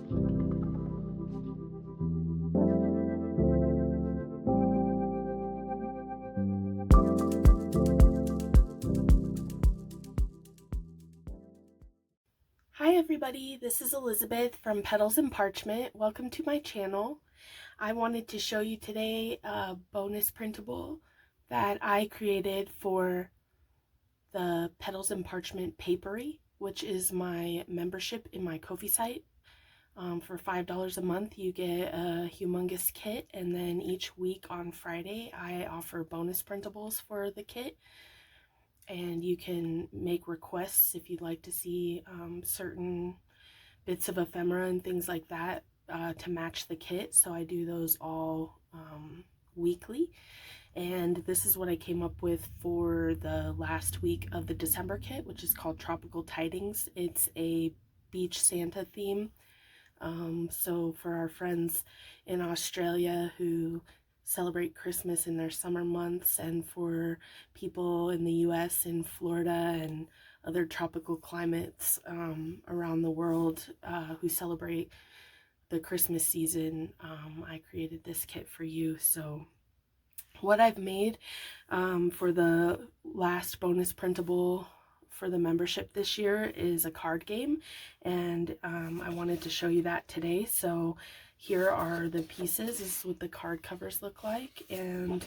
Hi everybody, this is Elizabeth from Petals and Parchment. Welcome to my channel. I wanted to show you today a bonus printable that I created for the Petals and Parchment Papery, which is my membership in my Ko-fi site. For $5 a month you get a humongous kit, and then each week on Friday I offer bonus printables for the kit. And you can make requests if you'd like to see certain bits of ephemera and things like that to match the kit. So I do those all weekly. And this is what I came up with for the last week of the December kit, which is called Tropical Tidings. It's a beach Santa theme. So for our friends in Australia who celebrate Christmas in their summer months, and for people in the US and Florida and other tropical climates around the world who celebrate the Christmas season, I created this kit for you. So what I've made for the last bonus printable for the membership this year is a card game, and I wanted to show you that today. So here are the pieces. This is what the card covers look like, and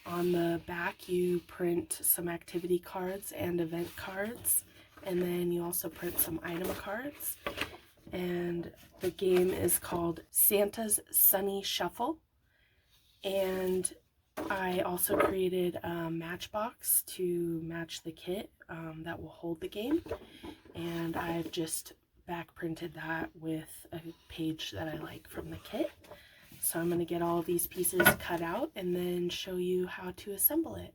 on the back you print some activity cards and event cards, and then you also print some item cards. And the game is called Santa's Sunny Shuffle, and I also created a matchbox to match the kit that will hold the game, and I've just back printed that with a page that I like from the kit. So I'm going to get all of these pieces cut out and then show you how to assemble it.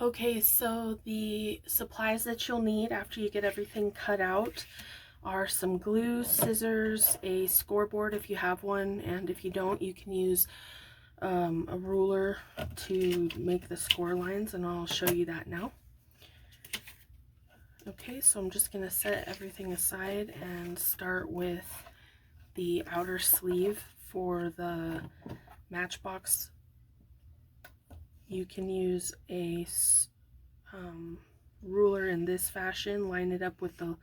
Okay, so the supplies that you'll need after you get everything cut out are some glue, scissors, a scoreboard if you have one, and if you don't, you can use a ruler to make the score lines, and I'll show you that now. Okay, so I'm just going to set everything aside and start with the outer sleeve for the matchbox. You can use a ruler in this fashion, line it up with the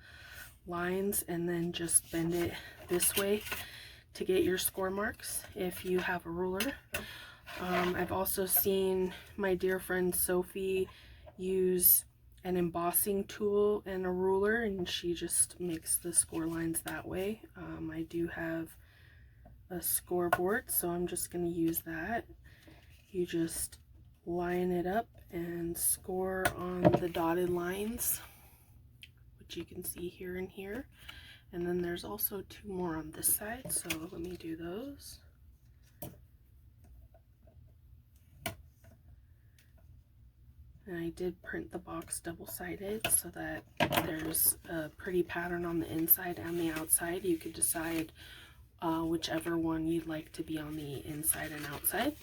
lines, and then just bend it this way to get your score marks if you have a ruler. I've also seen my dear friend Sophie use an embossing tool and a ruler, and she just makes the score lines that way. I do have a scoreboard, so I'm just going to use that. You just line it up and score on the dotted lines, which you can see here and here. And then there's also two more on this side, so let me do those. And I did print the box double-sided so that there's a pretty pattern on the inside and the outside. You could decide whichever one you'd like to be on the inside and outside.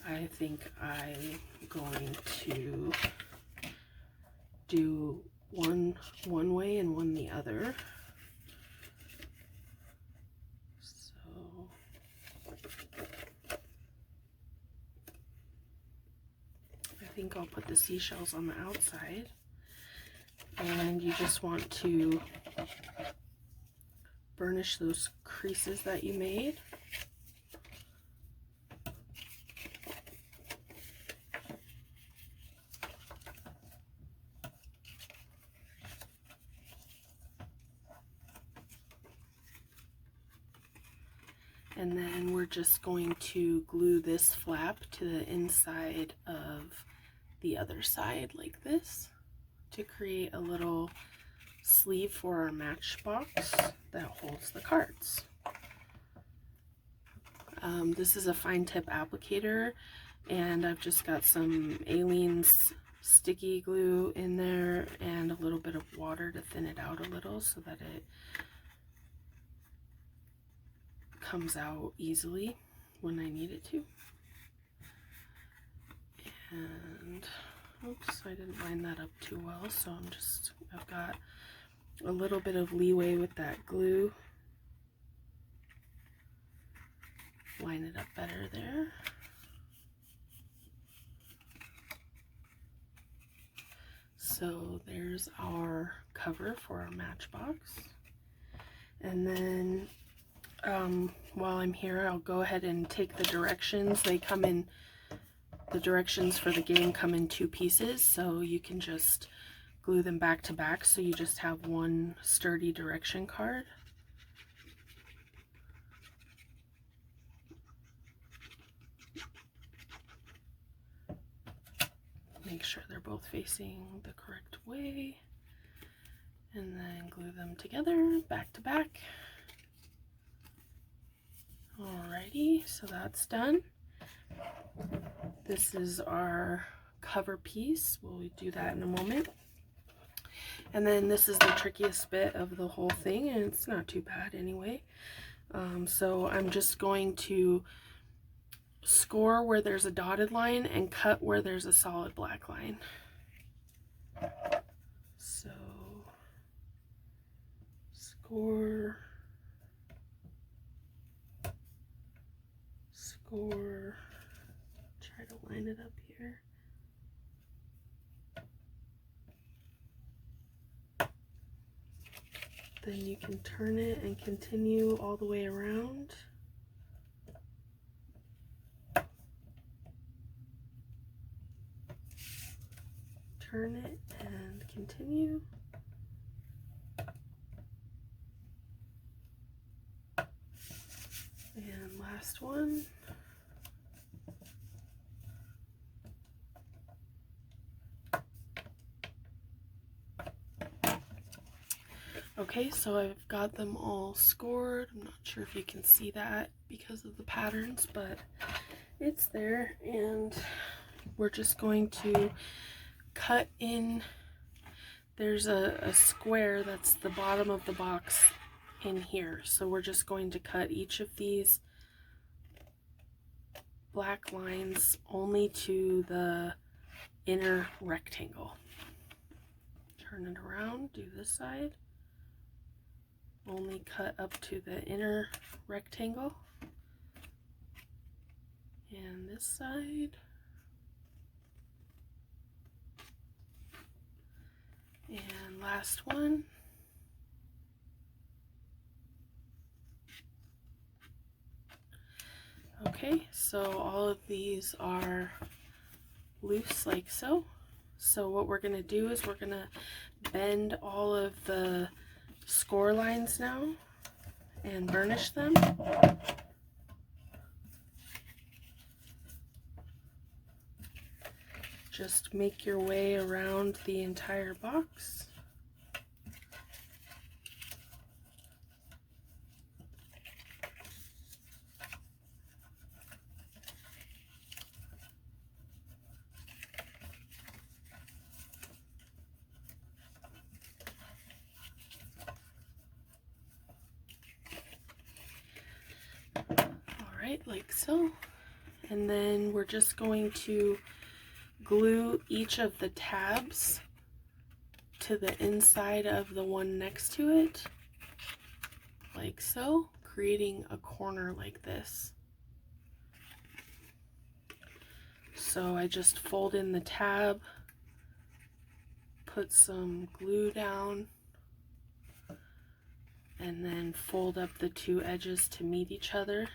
I think I'm going to do one way and one the other. I think I'll put the seashells on the outside, and you just want to burnish those creases that you made. And then we're just going to glue this flap to the inside of the other side like this to create a little sleeve for our matchbox that holds the cards. This is a fine tip applicator, and I've just got some Aleene's sticky glue in there and a little bit of water to thin it out a little so that it comes out easily when I need it to. And oops, I didn't line that up too well, so I've got a little bit of leeway with that glue line it up better there. So there's our cover for our matchbox. And then while I'm here, I'll go ahead and take the directions. They come in, the directions for the game come in 2 pieces, so you can just glue them back to back so you just have one sturdy direction card. Make sure they're both facing the correct way, and then glue them together back to back. Alrighty, so that's done. This is our cover piece. We'll do that in a moment. And then this is the trickiest bit of the whole thing, and it's not too bad anyway. So I'm just going to score where there's a dotted line and cut where there's a solid black line. So score, score, try to line it up here. Then you can turn it and continue all the way around. Turn it and continue. And last one. Okay, so I've got them all scored. I'm not sure if you can see that because of the patterns, but it's there. And we're just going to cut in. There's a square that's the bottom of the box in here. So we're just going to cut each of these black lines only to the inner rectangle. Turn it around, do this side. Only cut up to the inner rectangle. And this side. And last one. Okay, so all of these are loose like so. So what we're going to do is we're going to bend all of the score lines now and burnish them. Just make your way around the entire box. Alright, like so. And then we're just going to glue each of the tabs to the inside of the one next to it, like so, creating a corner like this. So I just fold in the tab, put some glue down, and then fold up the 2 edges to meet each other.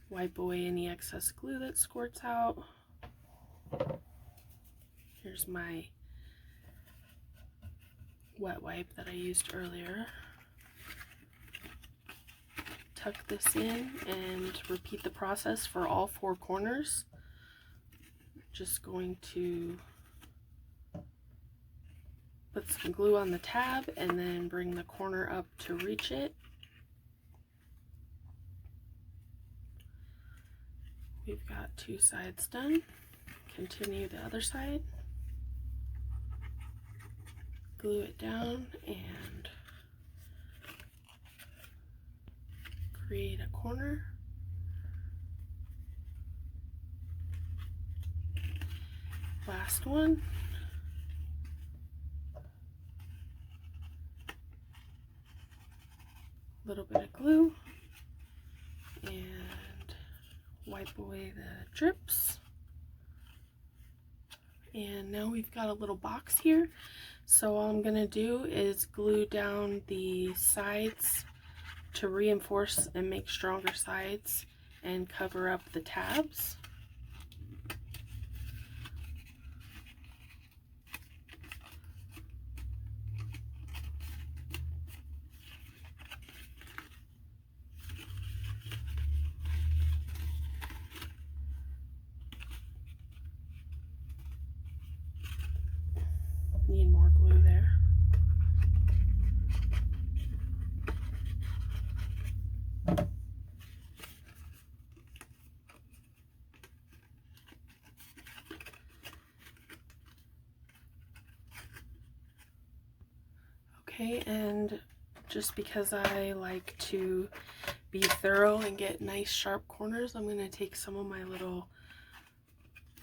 Wipe away any excess glue that squirts out. Here's my wet wipe that I used earlier. Tuck this in and repeat the process for all 4 corners. Just going to put some glue on the tab and then bring the corner up to reach it. We've got 2 sides done. Continue the other side. Glue it down and create a corner. Last one. A little bit of glue and wipe away the drips. And now we've got a little box here. So all I'm gonna do is glue down the sides to reinforce and make stronger sides and cover up the tabs. Need more glue there. Okay, and just because I like to be thorough and get nice sharp corners, I'm going to take some of my little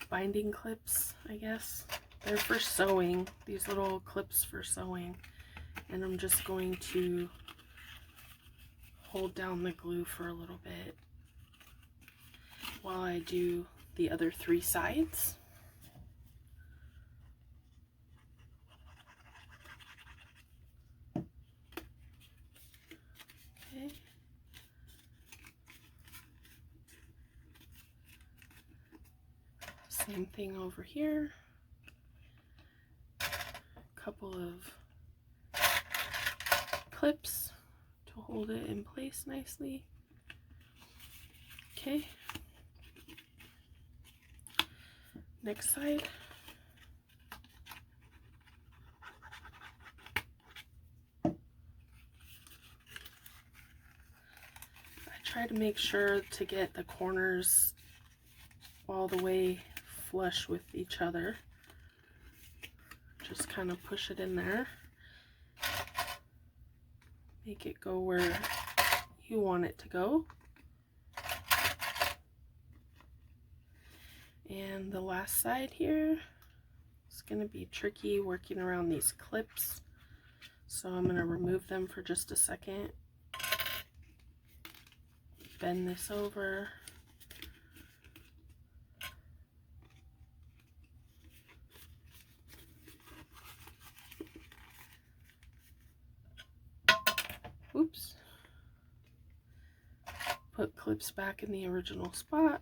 binding clips, I guess. They're for sewing, these little clips for sewing. And I'm just going to hold down the glue for a little bit while I do the other 3 sides. Okay. Same thing over here. Couple of clips to hold it in place nicely. Okay. Next side. I try to make sure to get the corners all the way flush with each other. Just kind of push it in there. Make it go where you want it to go. And the last side here is going to be tricky working around these clips. So I'm going to remove them for just a second. Bend this over. Oops. Put clips back in the original spot.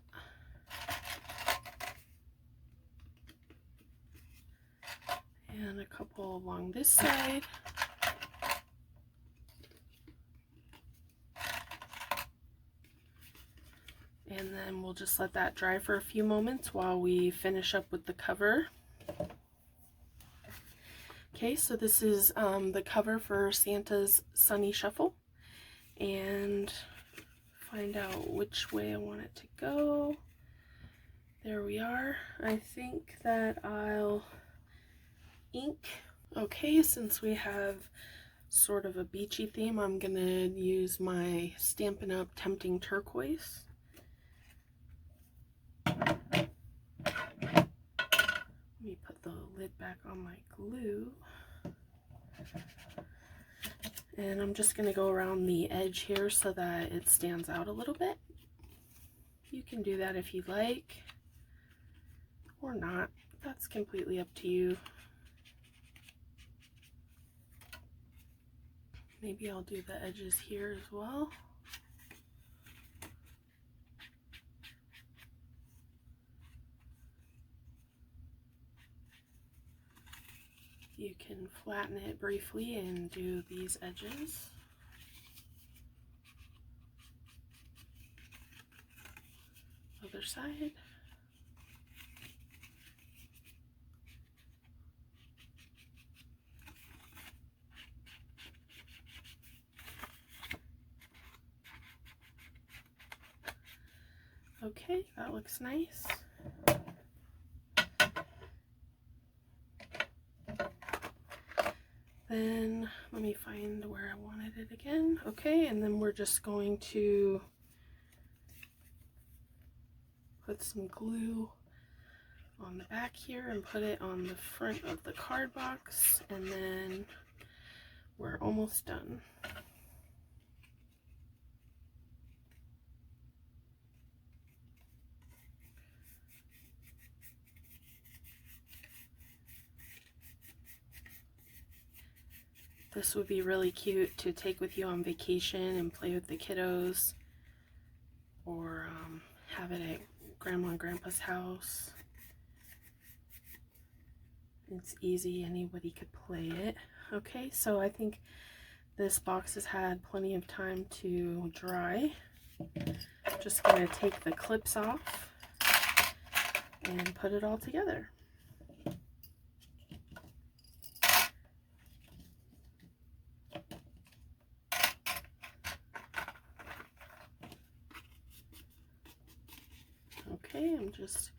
And a couple along this side. And then we'll just let that dry for a few moments while we finish up with the cover. Okay, so this is the cover for Santa's Sunny Shuffle, and find out which way I want it to go. There we are. I think that I'll ink. Okay, since we have sort of a beachy theme, I'm gonna use my Stampin' Up! Tempting Turquoise. Let me put the lid back on my glue. And I'm just going to go around the edge here so that it stands out a little bit. You can do that if you'd like, or not. That's completely up to you. Maybe I'll do the edges here as well. You can flatten it briefly and do these edges. Other side. Okay, that looks nice. Then let me find where I wanted it again. Okay, and then we're just going to put some glue on the back here and put it on the front of the card box, and then we're almost done. This would be really cute to take with you on vacation and play with the kiddos, or have it at Grandma and Grandpa's house. It's easy, anybody could play it. Okay, so I think this box has had plenty of time to dry. I'm just going to take the clips off and put it all together. Okay, I'm just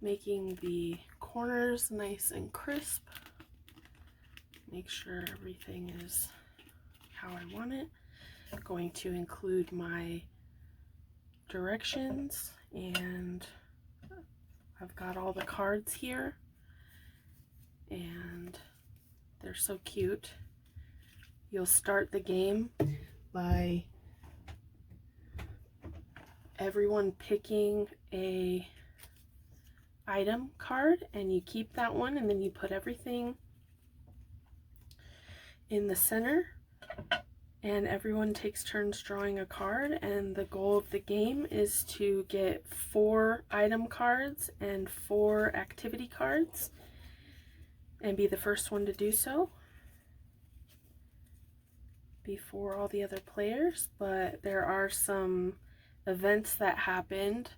making the corners nice and crisp. Make sure everything is how I want it. I'm going to include my directions, and I've got all the cards here, and they're so cute. You'll start the game by everyone picking a item card, and you keep that one, and then you put everything in the center, and everyone takes turns drawing a card, and the goal of the game is to get 4 item cards and 4 activity cards and be the first one to do so before all the other players. But there are some events that happened.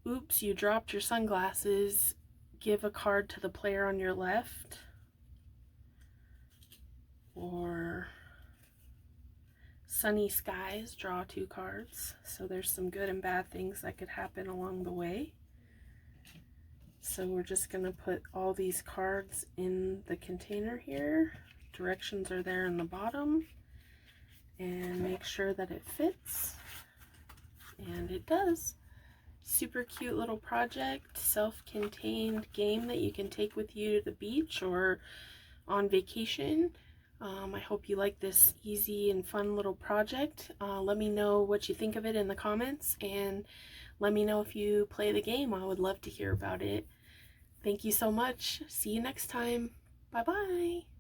Oops, you dropped your sunglasses. Give a card to the player on your left. Or sunny skies, draw 2 cards. So there's some good and bad things that could happen along the way. So we're just going to put all these cards in the container here. Directions are there in the bottom. And make sure that it fits. And it does. Super cute little project, self-contained game that you can take with you to the beach or on vacation. I hope you like this easy and fun little project. Let me know what you think of it in the comments, and let me know if you play the game. I would love to hear about it. Thank you so much. See you next time. Bye-bye.